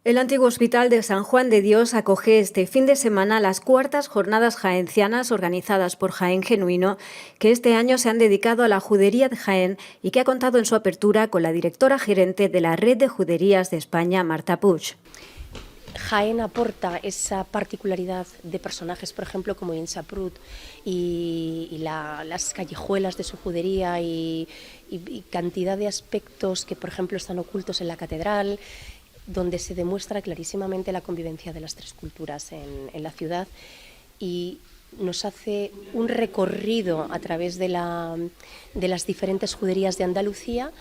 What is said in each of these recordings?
El antiguo Hospital de San Juan de Dios acoge este fin de semana las cuartas jornadas jaencianas organizadas por Jaén Genuino, que este año se han dedicado a la judería de Jaén y que ha contado en su apertura con la directora gerente de la Red de Juderías de España, Marta Puig. Jaén aporta esa particularidad de personajes, por ejemplo, como Insaprut y las callejuelas de su judería y cantidad de aspectos que, por ejemplo, están ocultos en la catedral, donde se demuestra clarísimamente la convivencia de las tres culturas en la ciudad, y nos hace un recorrido a través de las diferentes juderías de Andalucía,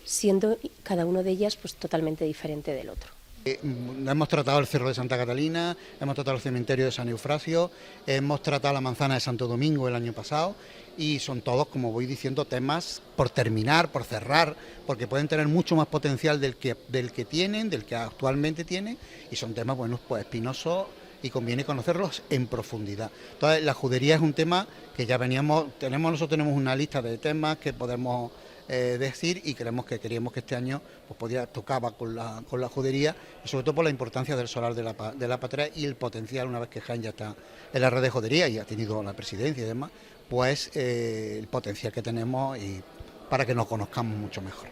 siendo cada una de ellas pues totalmente diferente del otro. Hemos tratado el Cerro de Santa Catalina, hemos tratado el cementerio de San Eufrasio, hemos tratado la manzana de Santo Domingo el año pasado, y son todos, como voy diciendo, temas por terminar, por cerrar, porque pueden tener mucho más potencial del que tienen, del que actualmente tienen, y son temas, bueno, pues espinosos, y conviene conocerlos en profundidad. Entonces, la judería es un tema que ya nosotros tenemos una lista de temas que podemos decir, y queríamos que este año pues tocaba con la judería, y sobre todo por la importancia del solar de la patria y el potencial, una vez que Jaén ya está en la red de judería y ha tenido la presidencia y demás, pues el potencial que tenemos y para que nos conozcamos mucho mejor.